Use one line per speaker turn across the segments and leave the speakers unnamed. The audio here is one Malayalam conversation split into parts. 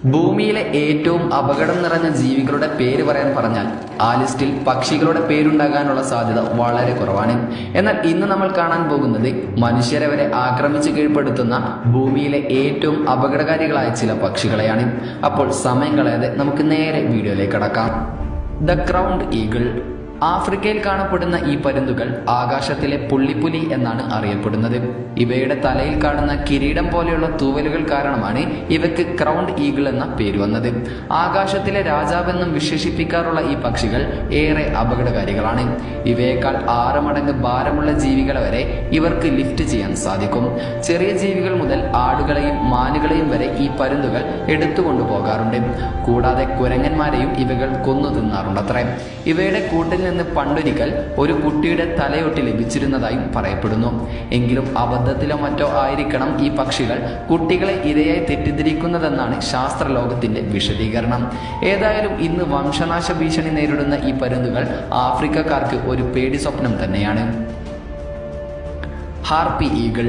ഭൂമിയിലെ ഏറ്റവും അപകടം നിറഞ്ഞ ജീവികളുടെ പേര് പറയാൻ പറഞ്ഞാൽ ആ ലിസ്റ്റിൽ പക്ഷികളുടെ പേരുണ്ടാകാനുള്ള സാധ്യത വളരെ കുറവാണ്. എന്നാൽ ഇന്ന് നമ്മൾ കാണാൻ പോകുന്നത് മനുഷ്യരെ വരെ ആക്രമിച്ച് കീഴ്പ്പെടുത്തുന്ന ഭൂമിയിലെ ഏറ്റവും അപകടകാരികളായ ചില പക്ഷികളെയാണ്. അപ്പോൾ സമയം കളയാതെ നമുക്ക് നേരെ വീഡിയോയിലേക്ക് കടക്കാം. The crowned eagle. ആഫ്രിക്കയിൽ കാണപ്പെടുന്ന ഈ പരുന്തുകൾ ആകാശത്തിലെ പുള്ളിപ്പുലി എന്നാണ് അറിയപ്പെടുന്നത്. ഇവയുടെ തലയിൽ കാണുന്ന കിരീടം പോലെയുള്ള തൂവലുകൾ കാരണമാണ് ഇവയ്ക്ക് ക്രൗൺഡ് ഈഗിൾ എന്ന പേര് വന്നത്. ആകാശത്തിലെ രാജാവെന്നും വിശേഷിപ്പിക്കാറുള്ള ഈ പക്ഷികൾ ഏറെ അപകടകാരികളാണ്. ഇവയേക്കാൾ 6 മടങ്ങ് ഭാരമുള്ള ജീവികളെ വരെ ഇവർക്ക് ലിഫ്റ്റ് ചെയ്യാൻ സാധിക്കും. ചെറിയ ജീവികൾ മുതൽ ആടുകളെയും മാനുകളെയും വരെ ഈ പരുന്തുകൾ എടുത്തുകൊണ്ടു പോകാറുണ്ട്. കൂടാതെ കുരങ്ങന്മാരെയും ഇവകൾ കൊന്നു തിന്നാറുണ്ടത്രേ. ഇവയുടെ കൂട്ടിൽ നിന്ന് പണ്ടൊരിക്കൽ ഒരു കുട്ടിയുടെ തലയൊട്ടി ലഭിച്ചിരുന്നതായും പറയപ്പെടുന്നു. എങ്കിലും അബദ്ധത്തിലോ മറ്റോ ആയിരിക്കണം ഈ പക്ഷികൾ കുട്ടികളെ ഇരയായി തെറ്റിദ്ധരിക്കുന്നതെന്നാണ് ശാസ്ത്രലോകത്തിന്റെ വിശദീകരണം. ഏതായാലും ഇന്ന് വംശനാശ ഭീഷണി നേരിടുന്ന ഈ പരുന്തുകൾ ആഫ്രിക്കക്കാർക്ക് ഒരു പേടി സ്വപ്നം തന്നെയാണ്. Harpy eagle.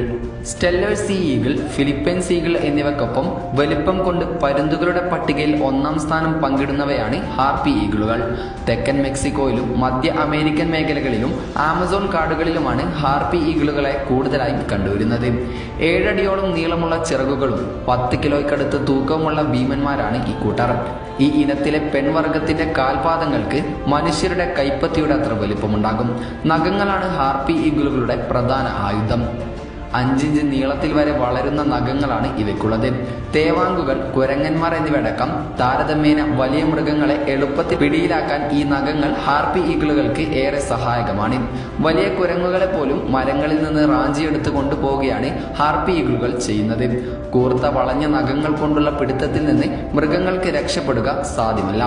Steller's sea eagle, Philippines eagle എന്നിവയ്ക്കൊപ്പം വലിപ്പം കൊണ്ട് പരുന്തുകളുടെ പട്ടികയിൽ 1-ാം സ്ഥാനം പങ്കിടുന്നവയാണ് ഹാർപ്പി ഈഗിളുകൾ. തെക്കൻ മെക്സിക്കോയിലും മധ്യ അമേരിക്കൻ മേഖലകളിലും ആമസോൺ കാടുകളിലുമാണ് ഹാർപ്പി ഈഗിളുകളെ കൂടുതലായും കണ്ടുവരുന്നത്. 7 അടിയോളം നീളമുള്ള ചിറകുകളും 10 കിലോയ്ക്കടുത്ത് തൂക്കവുമുള്ള ഭീമന്മാരാണ് ഈ കൂട്ടർ. ഈ ഇനത്തിലെ പെൺവർഗത്തിന്റെ കാൽപാദങ്ങൾക്ക് മനുഷ്യരുടെ കൈപ്പത്തിയുടെ അത്ര വലിപ്പമുണ്ടാകും. നഖങ്ങളാണ് ഹാർപ്പി ഈഗിളുകളുടെ പ്രധാന ആയുധം. 5 ഇഞ്ച് നീളത്തിൽ വരെ വളരുന്ന നഖങ്ങളാണ് ഇവയ്ക്കുള്ളത്. തേവാങ്കുകൾ, കുരങ്ങന്മാർ എന്നിവയടക്കം താരതമ്യേന വലിയ മൃഗങ്ങളെ എളുപ്പത്തിൽ പിടിയിലാക്കാൻ ഈ നഖങ്ങൾ ഹാർപ്പി ഈഗിളുകൾക്ക് ഏറെ സഹായകമാണ്. വലിയ കുരങ്ങുകളെ പോലും മരങ്ങളിൽ നിന്ന് റാഞ്ചിയെടുത്ത് കൊണ്ടുപോവുകയാണ് ഹാർപ്പി ഈഗിളുകൾ ചെയ്യുന്നത്. കൂർത്ത വളഞ്ഞ നഖങ്ങൾ കൊണ്ടുള്ള പിടുത്തത്തിൽ നിന്ന് മൃഗങ്ങൾക്ക് രക്ഷപ്പെടുക സാധ്യമല്ല.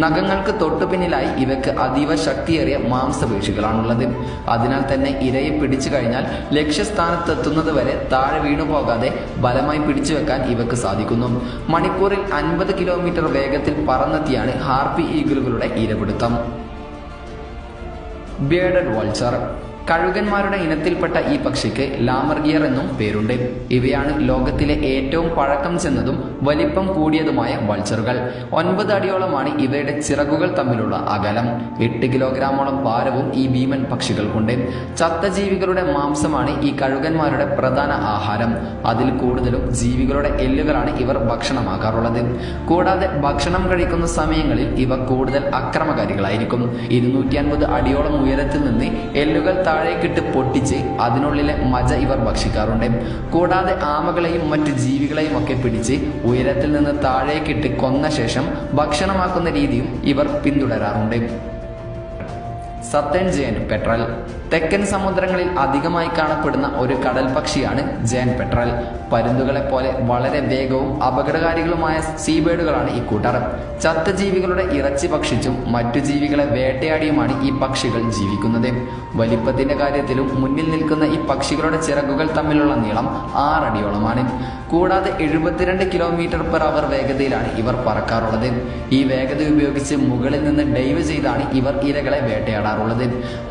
നഖങ്ങൾക്ക് തൊട്ടുപിന്നിലായി ഇവയ്ക്ക് അതീവ ശക്തിയേറിയ മാംസപേശികളാണുള്ളത്. അതിനാൽ തന്നെ ഇരയെ പിടിച്ചു കഴിഞ്ഞാൽ ലക്ഷ്യസ്ഥാനത്തെത്തുന്നത് വരെ താഴെ വീണു പോകാതെ ബലമായി പിടിച്ചു വെക്കാൻ ഇവക്ക് സാധിക്കുന്നു. മണിക്കൂറിൽ 50 കിലോമീറ്റർ വേഗത്തിൽ പറന്നെത്തിയാണ് ഹാർപ്പി ഈഗിളുകളുടെ ഇരപിടുത്തം. ബിയർഡഡ് വൾച്ചർ. കഴുകന്മാരുടെ ഇനത്തിൽപ്പെട്ട ഈ പക്ഷിക്ക് ലാമർഗിയർ എന്നും പേരുണ്ട്. ഇവയാണ് ലോകത്തിലെ ഏറ്റവും പഴക്കം ചെന്നതും വലിപ്പം കൂടിയതുമായ വൾച്ചറുകൾ. 9 അടിയോളമാണ് ഇവയുടെ ചിറകുകൾ തമ്മിലുള്ള അകലം. 8 കിലോഗ്രാമോളം ഭാരവും ഈ ഭീമൻ പക്ഷികൾക്കുണ്ട്. ചത്ത ജീവികളുടെ മാംസമാണ് ഈ കഴുകന്മാരുടെ പ്രധാന ആഹാരം. അതിൽ കൂടുതലും ജീവികളുടെ എല്ലുകളാണ് ഇവർ ഭക്ഷണമാക്കാറുള്ളത്. കൂടാതെ ഭക്ഷണം കഴിക്കുന്ന സമയങ്ങളിൽ ഇവ കൂടുതൽ അക്രമകാരികളായിരിക്കും. 250 അടിയോളം ഉയരത്തിൽ നിന്ന് എല്ലുകൾ താഴേക്കിട്ട് പൊട്ടിച്ച് അതിനുള്ളിലെ മജ ഇവർ ഭക്ഷിക്കാറുണ്ട്. കൂടാതെ ആമകളെയും മറ്റു ജീവികളെയും ഒക്കെ പിടിച്ച് ഉയരത്തിൽ നിന്ന് താഴേക്കിട്ട് കൊന്ന ശേഷം ഭക്ഷണമാക്കുന്ന രീതിയും ഇവർ പിന്തുടരാറുണ്ട്. Southern giant പെട്രൽ. തെക്കൻ സമുദ്രങ്ങളിൽ അധികമായി കാണപ്പെടുന്ന ഒരു കടൽ പക്ഷിയാണ് ജയന്റ് പെട്രൽ. പരുന്തുകളെ പോലെ വളരെ വേഗവും അപകടകാരികളുമായ സീബേഡുകളാണ് ഈ കൂട്ടർ. ചത്ത ജീവികളുടെ ഇറച്ചി ഭക്ഷിച്ചും മറ്റു ജീവികളെ വേട്ടയാടിയുമാണ് ഈ പക്ഷികൾ ജീവിക്കുന്നത്. വലിപ്പത്തിന്റെ കാര്യത്തിലും മുന്നിൽ നിൽക്കുന്ന ഈ പക്ഷികളുടെ ചിറകുകൾ തമ്മിലുള്ള നീളം 6 അടിയോളമാണ്. കൂടാതെ 72 km/h വേഗതയിലാണ് ഇവർ പറക്കാറുള്ളത്. ഈ വേഗത ഉപയോഗിച്ച് മുകളിൽ നിന്ന് ഡൈവ് ചെയ്താണ് ഇവർ ഇരകളെ വേട്ടയാടാറുള്ളത്.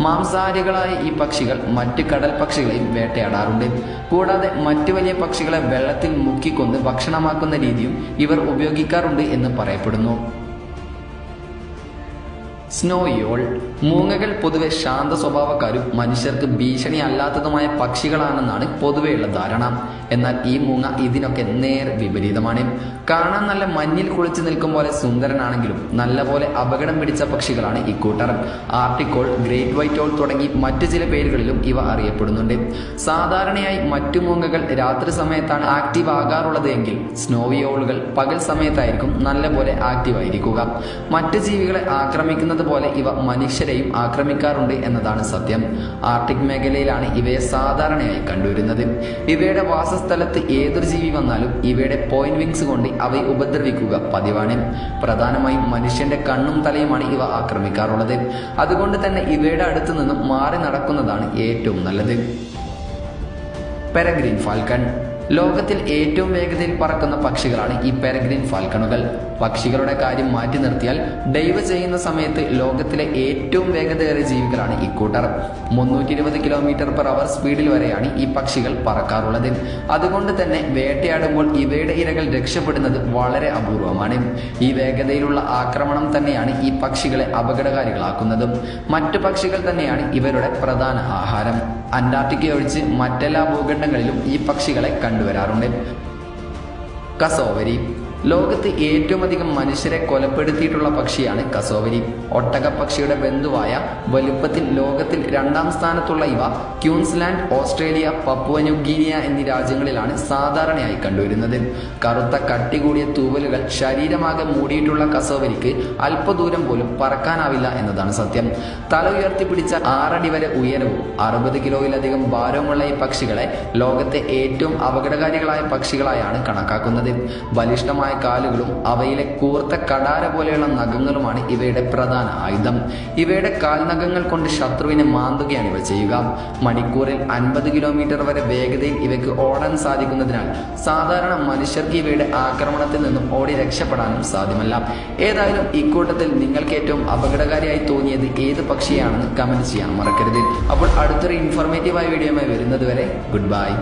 മാംസാഹാരികളായ ഈ പക്ഷികൾ മറ്റ് കടൽ പക്ഷികളെയും വേട്ടയാടാറുണ്ട്. കൂടാതെ മറ്റു വലിയ പക്ഷികളെ വെള്ളത്തിൽ മുക്കിക്കൊന്ന് ഭക്ഷണമാക്കുന്ന രീതിയും ഇവർ ഉപയോഗിക്കാറുണ്ട് എന്ന് പറയപ്പെടുന്നു. സ്നോയിയോൾ. മൂങ്ങകൾ പൊതുവെ ശാന്ത സ്വഭാവക്കാരും മനുഷ്യർക്ക് ഭീഷണി അല്ലാത്തതുമായ പക്ഷികളാണെന്നാണ് പൊതുവെയുള്ള ധാരണ. എന്നാൽ ഈ മൂങ്ങ ഇതിനൊക്കെ നേർ വിപരീതമാണ്. കാണാൻ നല്ല മഞ്ഞിൽ കുളിച്ചു നിൽക്കും പോലെ സുന്ദരനാണെങ്കിലും നല്ലപോലെ അപകടം പിടിച്ച പക്ഷികളാണ് ഇക്കൂട്ടർ. ആർട്ടിക്കോൾ, ഗ്രേറ്റ് വൈറ്റ് ഓൾ തുടങ്ങി മറ്റു ചില പേരുകളിലും ഇവ അറിയപ്പെടുന്നുണ്ട്. സാധാരണയായി മറ്റു മൂങ്ങകൾ രാത്രി സമയത്താണ് ആക്റ്റീവ് ആകാറുള്ളത് എങ്കിൽ സ്നോവിയോളുകൾ പകൽ സമയത്തായിരിക്കും നല്ലപോലെ ആക്റ്റീവ് ആയിരിക്കുക. മറ്റു ജീവികളെ ആക്രമിക്കുന്നത് പോലെ ഇവ മനുഷ്യരെയും ആക്രമിക്കാറുണ്ട് എന്നതാണ് സത്യം. ആർട്ടിക് മേഖലയിലാണ് ഇവയെ സാധാരണയായി കണ്ടുവരുന്നത്. ഇവയുടെ വാസസ്ഥലത്ത് ഏതൊരു ജീവി വന്നാലും ഇവയുടെ പോയിന്റ് വിങ്സ് കൊണ്ട് അവയെ ഉപദ്രവിക്കുക പതിവാണ്. പ്രധാനമായും മനുഷ്യന്റെ കണ്ണും തലയുമാണ് ഇവ ആക്രമിക്കാറുള്ളത്. അതുകൊണ്ട് തന്നെ ഇവയുടെ അടുത്തു നിന്നും മാറി നടക്കുന്നതാണ് ഏറ്റവും നല്ലത്. പെരഗ്രീൻ ഫാൽക്കൺ. ലോകത്തിൽ ഏറ്റവും വേഗതയിൽ പറക്കുന്ന പക്ഷികളാണ് ഈ പെരഗ്രിൻ ഫാൽക്കണുകൾ. പക്ഷികളുടെ കാര്യം മാറ്റി നിർത്തിയാൽ ഡൈവ് ചെയ്യുന്ന സമയത്ത് ലോകത്തിലെ ഏറ്റവും വേഗതയേറിയ ജീവികളാണ് ഇക്കൂട്ടർ. 320 km/h സ്പീഡിൽ വരെയാണ് ഈ പക്ഷികൾ പറക്കാറുള്ളത്. അതുകൊണ്ട് തന്നെ വേട്ടയാടുമ്പോൾ ഇവയുടെ ഇരകൾ രക്ഷപ്പെടുന്നത് വളരെ അപൂർവമാണ്. ഈ വേഗതയിലുള്ള ആക്രമണം തന്നെയാണ് ഈ പക്ഷികളെ അപകടകാരികളാക്കുന്നതും. മറ്റു പക്ഷികൾ തന്നെയാണ് ഇവരുടെ പ്രധാന ആഹാരം. അന്റാർട്ടിക്ക ഒഴിച്ച് മറ്റെല്ലാ ഭൂഖണ്ഡങ്ങളിലും ഈ പക്ഷികളെ കണ്ടുവരാറുണ്ട്. കസോവരി. ലോകത്ത് ഏറ്റവും അധികം മനുഷ്യരെ കൊലപ്പെടുത്തിയിട്ടുള്ള പക്ഷിയാണ് കസോവരി. ഒട്ടകപ്പക്ഷിയുടെ ബന്ധുവായ വലുപ്പത്തിൽ ലോകത്തിൽ 2ാം സ്ഥാനത്തുള്ള ഇവ ക്യൂൻസ്ലാൻഡ്, ഓസ്ട്രേലിയ, പപ്പുവ ന്യൂഗിനിയ എന്നീ രാജ്യങ്ങളിലാണ് സാധാരണയായി കണ്ടുവരുന്നത്. കറുത്ത കട്ടി കൂടിയ തൂവലുകൾ ശരീരമാകെ മൂടിയിട്ടുള്ള കസോവരിക്ക് അല്പദൂരം പോലും പറക്കാനാവില്ല എന്നതാണ് സത്യം. തല ഉയർത്തിപ്പിടിച്ച 6 അടി വരെ ഉയരവും 60 കിലോയിലധികം ഭാരവുമുള്ള ഈ പക്ഷികളെ ലോകത്തെ ഏറ്റവും അപകടകാരികളായ പക്ഷികളായാണ് കണക്കാക്കുന്നത്. ബലിഷ്ഠമായ കാലുകളും അവയിലെ കൂർത്ത കടാര പോലെയുള്ള നഖങ്ങളുമാണ് ഇവയുടെ പ്രധാന ആയുധം. ഇവയുടെ കാൽനഖങ്ങൾ കൊണ്ട് ശത്രുവിനെ മാന്തുകയാണ് ഇവ ചെയ്യുക. മണിക്കൂറിൽ 50 കിലോമീറ്റർ വരെ വേഗതയിൽ ഇവയ്ക്ക് ഓടാൻ സാധിക്കുന്നതിനാൽ സാധാരണ മനുഷ്യർക്ക് ഇവയുടെ ആക്രമണത്തിൽ നിന്നും ഓടി രക്ഷപ്പെടാനും സാധ്യമല്ല. ഏതായാലും ഇക്കൂട്ടത്തിൽ നിങ്ങൾക്ക് ഏറ്റവും അപകടകാരിയായി തോന്നിയത് ഏത് പക്ഷിയാണെന്ന് കമന്റ് ചെയ്യാൻ മറക്കരുത്. അപ്പോൾ അടുത്തൊരു ഇൻഫോർമേറ്റീവായ വീഡിയോയുമായി വരുന്നത് വരെ ഗുഡ് ബൈ.